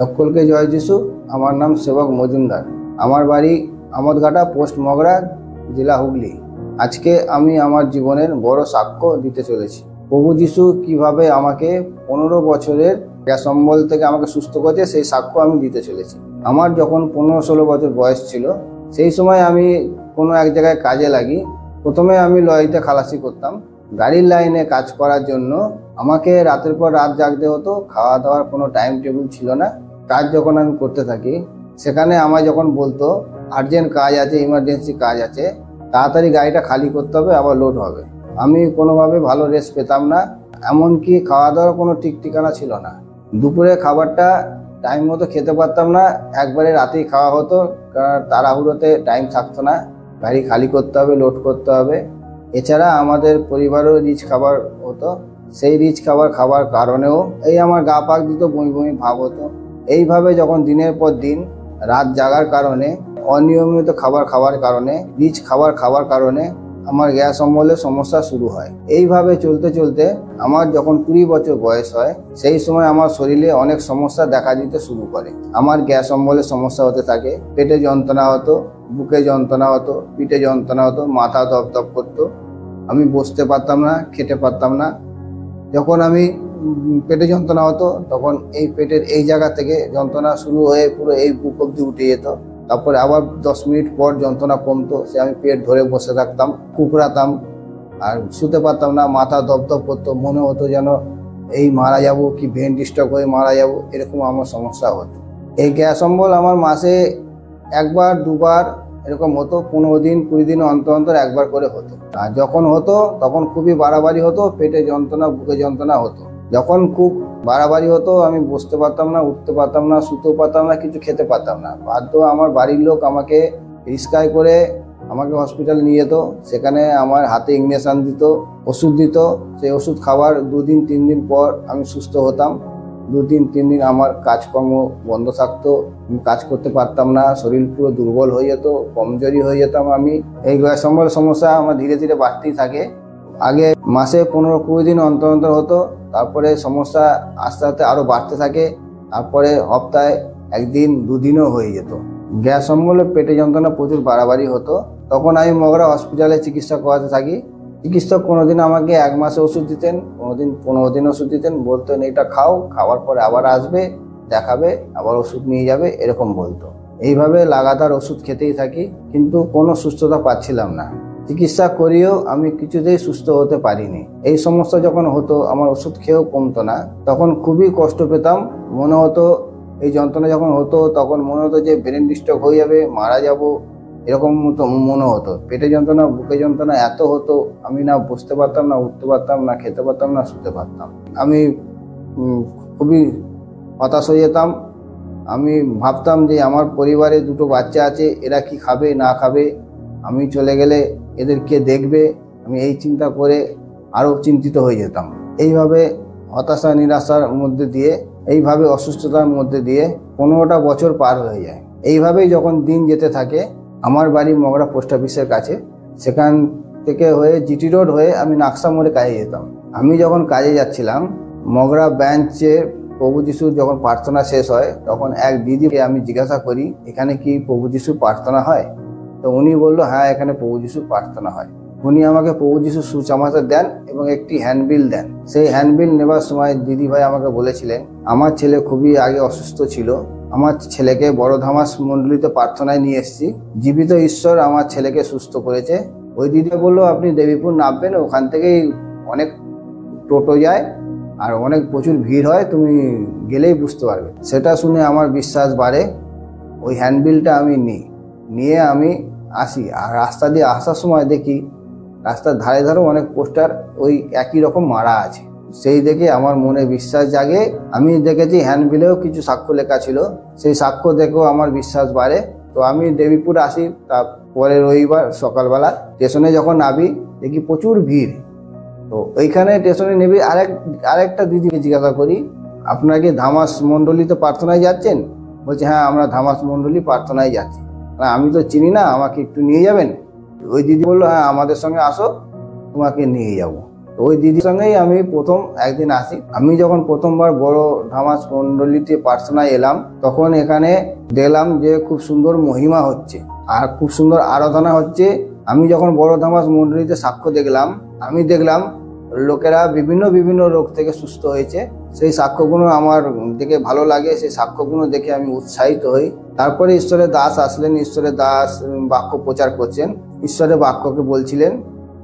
সকলকে জয় যিশু। আমার নাম সেবক মজুমদার। আমার বাড়ি আমদঘাটা, পোস্ট মগরা, জেলা হুগলি। আজকে আমি আমার জীবনের বড় সাক্ষ্য দিতে চলেছি। প্রভু যিশু কিভাবে আমাকে 15 বছরের গ্যাস অম্বল থেকে আমাকে সুস্থ করেছে, সেই সাক্ষ্য আমি দিতে চলেছি। আমার যখন 15-16 বছর বয়স ছিল, সেই সময় আমি কোনো এক জায়গায় কাজে লাগি। প্রথমে আমি লরিতে খালাসি করতাম। গাড়ির লাইনে কাজ করার জন্য আমাকে রাতের পর রাত জাগতে হতো। খাওয়া দাওয়ার কোনো টাইম টেবিল ছিল না। কাজ যখন আমি করতে থাকি, সেখানে আমায় যখন বলতো আর্জেন্ট কাজ আছে, ইমার্জেন্সি কাজ আছে, তাড়াতাড়ি গাড়িটা খালি করতে হবে, আবার লোড হবে, আমি কোনোভাবে ভালো রেস্ট পেতাম না। এমনকি খাওয়া দাওয়ার কোনো ঠিক ঠিকানা ছিল না। দুপুরে খাবারটা টাইম মতো খেতে পারতাম না। একবারে রাতেই খাওয়া হতো, কারণ তাড়াহুড়োতে টাইম থাকতো না। গাড়ি খালি করতে হবে, লোড করতে হবে। এছাড়া আমাদের পরিবারেও রিচ খাবার হতো। সেই রিচ খাবার খাওয়ার কারণেও এই আমার গা পাক দিত, বমি বমি ভাব হতো। এইভাবে যখন দিনের পর দিন রাত জাগার কারণে, অনিয়মিত খাবার খাওয়ার কারণে, রিচ খাবার খাওয়ার কারণে আমার গ্যাস অম্বলের সমস্যা শুরু হয়। এইভাবে চলতে চলতে আমার যখন 20 বছর বয়স হয়, সেই সময় আমার শরীরে অনেক সমস্যা দেখা দিতে শুরু করে। আমার গ্যাস অম্বলের সমস্যা হতে থাকে। পেটে যন্ত্রণা হতো, বুকে যন্ত্রণা হতো, পিঠে যন্ত্রণা হতো, মাথা দপদপ করতো। আমি বসতে পারতাম না, খেতে পারতাম না। যখন আমি পেটে যন্ত্রণা হতো, তখন এই পেটের এই জায়গা থেকে যন্ত্রণা শুরু হয়ে পুরো এই বুক অব্দি উঠে যেত। তারপরে আবার 10 মিনিট পর যন্ত্রণা কমতো, সে আমি পেট ধরে বসে থাকতাম, কুকড়াতাম, আর শুতে পারতাম না। মাথা দপদপ করতো, মনে হতো যেন এই মারা যাব, কি ব্রেন স্ট্রোক হয়ে মারা যাব, এরকম আমার সমস্যা হতো। এই গ্যাস অম্বল আমার মাসে একবার দুবার এরকম হতো। 15 দিন 20 দিন অন্তর অন্তর একবার করে হতো। আর যখন হতো তখন খুবই বাড়াবাড়ি হতো, পেটে যন্ত্রণা, বুকে যন্ত্রণা হতো। যখন খুব বাড়াবাড়ি হতো, আমি বসতে পারতাম না, উঠতে পারতাম না, শুতেও পারতাম না, কিছু খেতে পারতাম না। বাধ্য আমার বাড়ির লোক আমাকে রিক্সায় করে আমাকে হসপিটাল নিয়ে যেত। সেখানে আমার হাতে ইঞ্জেকশন দিত, ওষুধ দিত। সেই ওষুধ খাওয়ার 2 দিন 3 দিন পর আমি সুস্থ হতাম। 2 দিন 3 দিন আমার কাজকর্ম বন্ধ থাকতো, আমি কাজ করতে পারতাম না, শরীর পুরো দুর্বল হয়ে যেত, কমজোরি হয়ে যেতাম আমি। এই গ্যাস অম্বলের সমস্যা আমার ধীরে ধীরে বাড়তেই থাকে। আগে মাসে 15-20 দিন অন্তর অন্তর হতো, তারপরে সমস্যা আস্তে আস্তে আরও বাড়তে থাকে। তারপরে সপ্তাহে 1 দিন 2 দিনও হয়ে যেত। গ্যাস অম্বলে পেটে যন্ত্রণা প্রচুর বাড়াবাড়ি হতো। তখন আমি মগরা হসপিটালে চিকিৎসা করাতে থাকি। চিকিৎসক কোনোদিন আমাকে 1 মাসে ওষুধ দিতেন, কোনোদিন 15 দিন ওষুধ দিতেন। বলতেন এটা খাও, খাওয়ার পরে আবার আসবে, দেখাবে, আবার ওষুধ নিয়ে যাবে, এরকম বলতো। এইভাবে লাগাতার ওষুধ খেতেই থাকি, কিন্তু কোনো সুস্থতা পাচ্ছিলাম না। চিকিৎসা করিয়েও আমি কিছুতেই সুস্থ হতে পারিনি। এই সমস্যা যখন হতো, আমার ওষুধ খেয়েও কমতো না। তখন খুবই কষ্ট পেতাম। মনে হতো, এই যন্ত্রণা যখন হতো তখন মনে হতো যে ব্রেন স্ট্রোক হয়ে যাবে, মারা যাব, এরকম মতো মনে হতো। পেটে যন্ত্রণা, বুকে যন্ত্রণা এত হতো, আমি না বসতে পারতাম না, উঠতে পারতাম না, খেতে পারতাম না, শুতে পারতাম। আমি খুবই হতাশ হয়ে যেতাম। আমি ভাবতাম যে আমার পরিবারে 2টো বাচ্চা আছে, এরা কি খাবে না খাবে, আমি চলে গেলে এদের কে দেখবে, আমি এই চিন্তা করে আরও চিন্তিত হয়ে যেতাম। এইভাবে হতাশা নিরাশার মধ্যে দিয়ে, এইভাবে অসুস্থতার মধ্যে দিয়ে 15টা বছর পার হয়ে যায়। এইভাবেই যখন দিন যেতে থাকে, আমার বাড়ি মগরা পোস্ট অফিসের কাছে। সেখান থেকে হয়ে জিটি রোড হয়ে আমি নাকশা মোড়ে কাজে যেতাম। আমি যখন কাজে যাচ্ছিলাম, মগরা ব্রাঞ্চে প্রভু যিশুর যখন প্রার্থনা শেষ হয়, তখন এক দিদিকে আমি জিজ্ঞাসা করি, এখানে কি প্রভু যিশুর প্রার্থনা হয়? তো উনি বললো, হ্যাঁ, এখানে প্রভু যিশুর প্রার্থনা হয়। উনি আমাকে প্রভু যিশুর সুচামাচা দেন এবং একটি হ্যান্ডবিল দেন। সেই হ্যান্ডবিল নেবার সময় দিদি ভাই আমাকে বলেছিলেন, আমার ছেলে খুবই আগে অসুস্থ ছিল, আমার ছেলেকে বড় ধামাস মণ্ডলীতে প্রার্থনায় নিয়ে এসেছি, জীবিত ঈশ্বর আমার ছেলেকে সুস্থ করেছে। ওই দিদি বললো, আপনি দেবীপুর নামবেন, ওখান থেকেই অনেক টোটো যায় আর অনেক প্রচুর ভিড় হয়, তুমি গেলেই বুঝতে পারবে। সেটা শুনে আমার বিশ্বাস বাড়ে। ওই হ্যান্ডবিলটা আমি নিয়ে আমি আসি। আর রাস্তা দিয়ে আসার সময় দেখি রাস্তার ধারে ধারেও অনেক পোস্টার ওই একই রকম মারা আছে। সেই দেখে আমার মনে বিশ্বাস জাগে। আমি দেখেছি হ্যান্ডবিলেও কিছু সাক্ষ্য লেখা ছিল, সেই সাক্ষ্য দেখেও আমার বিশ্বাস বাড়ে। তো আমি দেবীপুর আসি। তারপরে রবিবার সকালবেলা স্টেশনে যখন নামি, দেখি প্রচুর ভিড়। তো ওইখানে স্টেশনে নেমে আরেকটা দিদিকে জিজ্ঞাসা করি, আপনারা কি ধামাস মণ্ডলীতে প্রার্থনায় যাচ্ছেন? বলছে, হ্যাঁ, আমরা ধামাস মণ্ডলী প্রার্থনায় যাচ্ছি। আমি তো চিনি না, আমাকে একটু নিয়ে যাবেন? ওই দিদি বললো, হ্যাঁ, আমাদের সঙ্গে আসো, তোমাকে নিয়ে যাব। ওই দিদির সঙ্গেই আমি প্রথম একদিন আসি। আমি যখন প্রথমবার বড় ধামাস মণ্ডলীতে প্রার্থনায় এলাম, তখন এখানে দেখলাম যে খুব সুন্দর মহিমা হচ্ছে আর খুব সুন্দর আরাধনা হচ্ছে। আমি যখন বড় ধামাস মণ্ডলীতে সাক্ষ্য দেখলাম, আমি দেখলাম লোকেরা বিভিন্ন বিভিন্ন রোগ থেকে সুস্থ হয়েছে। সেই সাক্ষ্যগুলো আমার দেখে ভালো লাগে, সেই সাক্ষ্যগুলো দেখে আমি উৎসাহিত হই। তারপরে ঈশ্বরের দাস আসলেন, ঈশ্বরের দাস বাক্য প্রচার করছেন, ঈশ্বরের বাক্যকে বলছিলেন।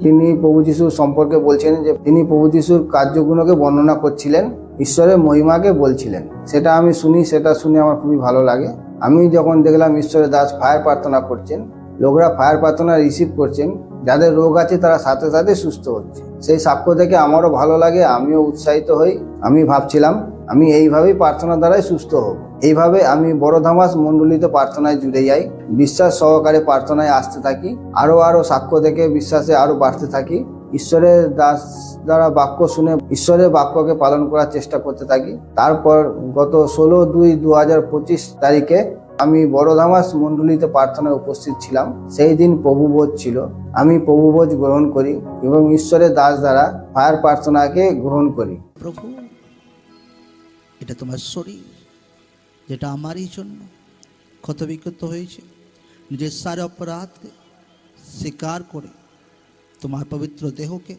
তিনি প্রভু যিশুর সম্পর্কে বলছেন, যে তিনি প্রভু যিশুর কার্যগুলোকে বর্ণনা করছিলেন, ঈশ্বরের মহিমাকে বলছিলেন। সেটা আমি শুনি, সেটা শুনে আমার খুবই ভালো লাগে। আমি যখন দেখলাম ঈশ্বরের দাস ফায়ার প্রার্থনা করছেন, লোকরা ফায়ার প্রার্থনা রিসিভ করছেন, যাদের রোগ আছে তারা সাথে সাথে সুস্থ হচ্ছে, সেই সাক্ষ্য দেখে আমারও ভালো লাগে, আমিও উৎসাহিত হই। আমি ভাবছিলাম আমি এইভাবেই প্রার্থনার দ্বারাই সুস্থ হব। এইভাবে আমি বড় ধামাস মণ্ডলীতে প্রার্থনায় জুড়ে যাই, বিশ্বাস সহকারে প্রার্থনায় আসতে থাকি, আরো সাক্ষ্য দেখে বিশ্বাসে আরো বাড়তে থাকি। ঈশ্বরের দাস দ্বারা বাক্য শুনে ঈশ্বরের বাক্যকে পালন করার চেষ্টা করতে থাকি। তারপর গত 16/2/2025 তারিখে আমি বড় ধামাস মণ্ডলীতে প্রার্থনায় উপস্থিত ছিলাম। সেই দিন প্রভুভোজ ছিল। আমি প্রভুভোজ গ্রহণ করি এবং ঈশ্বরের দাস দ্বারা ফায়ার প্রার্থনাকে গ্রহণ করি। প্রভু, এটা তোমার শরীর, যেটা আমারই জন্য ক্ষতবিক্ষত হয়েছে। নিজের সারে অপরাধকে স্বীকার করে তোমার পবিত্র দেহকে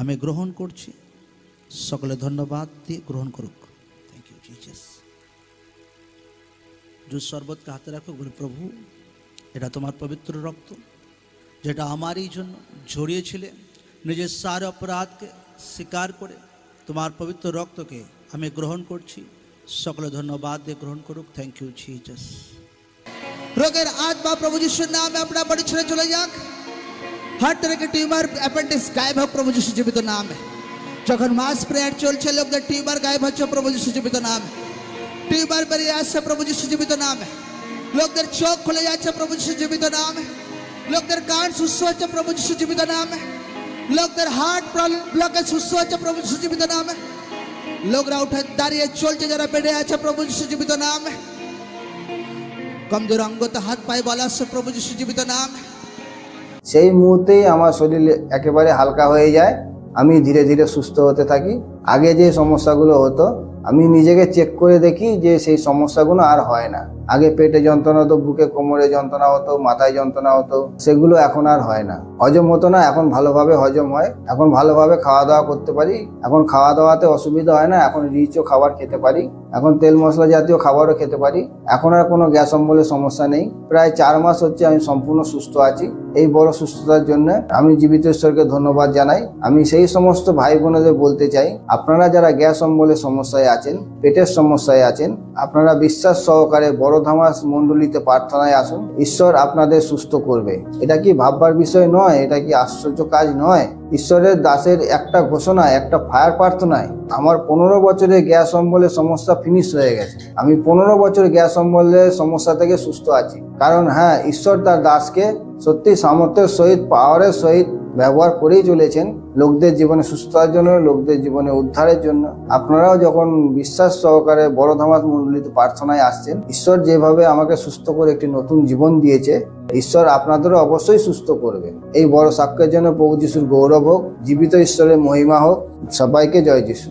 আমি গ্রহণ করছি। সকলে ধন্যবাদ দিয়ে গ্রহণ করুক। Thank you Jesus. जो शरबत का हाथे रखो, बोले प्रभु এটা তোমার পবিত্র রক্ত, যেটা আমারই জন্য ঝরিয়েছিলে। নিজের সারে অপরাধকে স্বীকার করে তোমার পবিত্র রক্তকে আমি গ্রহণ করছি। সকলে ধন্যবাদ দিয়ে গ্রহণ করুক। Thank you Jesus. রোগের আত্মা প্রভু যিশুর নামে अपना बड़ी ছেড়ে চলে যাক। हर तरह के ट्यूमर অ্যাপেন্ডিক্স গায়েব হোক প্রভু যিশুর জীবিত নামে। যখন মাস প্রেয়ার চলছে, লোকদের টিউমার গায়েব হচ্ছে প্রভু যিশুর জীবিত নামে। টিউমার বেরিয়ে আসছে প্রভু যিশুর জীবিত নামে। লোকদের চোখ খুলে যাচ্ছে প্রভু যিশুর জীবিত নামে। লোকদের কান সুস্থ হচ্ছে প্রভু যিশুর জীবিত নামে। লোকদের হার্ট ব্লকেজ সুস্থ হচ্ছে প্রভু যিশুর জীবিত নামে। লোকরা উঠে দাঁড়িয়ে চলছে, যারা বেড়ে আছে প্রভু যিশুর জীবিত নামে। কমজোর অঙ্গতে হাত পায়ে বলা আসছে প্রভু যিশুর জীবিত নামে। সেই মুহূর্তেই আমার শরীর একেবারে হালকা হয়ে যায়, আমি ধীরে ধীরে সুস্থ হতে থাকি। আগে যে সমস্যাগুলো হতো, আমি নিজেকে চেক করে দেখি যে সেই সমস্যাগুলো আর হয় না। আগে পেটে যন্ত্রণা হতো, বুকে কোমরে যন্ত্রণা হতো, মাথায় যন্ত্রণা হতো, সেগুলো এখন আর হয় না। হজম হতো না, এখন ভালোভাবে হজম হয়। এখন ভালোভাবে খাওয়া দাওয়া করতে পারি। এখন খাওয়া দাওয়াতে অসুবিধা হয় না। এখন রিচও খাবার খেতে পারি। এখন তেল মশলা জাতীয় খাবারও খেতে পারি। এখন আর কোনো গ্যাস অম্বলের সমস্যা নেই। প্রায় 4 মাস হচ্ছে আমি সম্পূর্ণ সুস্থ আছি। এই বড় সুস্থতার জন্য আমি জীবিত ঈশ্বরকে ধন্যবাদ জানাই। আমি সেই সমস্ত ভাই বোনেদের বলতে চাই, আপনারা যারা গ্যাস অম্বলের সমস্যায় আছেন, পেটের সমস্যায় আছেন, আপনারা বিশ্বাস সহকারে বড় ধামাস মণ্ডলীতে প্রার্থনায় আসুন। ঈশ্বর আপনাদের সুস্থ করবে। এটা কি ভাববার বিষয় নয়? এটা কি আশ্চর্য কাজ নয়? ঈশ্বরের দাসের একটা ঘোষণা, একটা ফায়ার প্রার্থনায় আমার 15 বছরের গ্যাস অম্বলের সমস্যা ফিনিশ হয়ে গেছে। আমি 15 বছর গ্যাস অম্বলের সমস্যা থেকে সুস্থ আছি। কারণ হ্যাঁ, ঈশ্বর তার দাসকে সত্যি সামর্থ্যের সহিত, পাওয়ারের সহিত ব্যবহার করেই চলেছেন লোকদের জীবনে সুস্থতার জন্য, লোকদের জীবনে উদ্ধারের জন্য। আপনারাও যখন বিশ্বাস সহকারে বড় ধামাস মণ্ডলীতে প্রার্থনায় আসছেন, ঈশ্বর যেভাবে আমাকে সুস্থ করে একটি নতুন জীবন দিয়েছে, ঈশ্বর আপনাদেরও অবশ্যই সুস্থ করবেন। এই বড় সাক্ষ্যের জন্য প্রভু যিশুর গৌরব হোক, জীবিত ঈশ্বরের মহিমা হোক। সবাইকে জয় যিশু।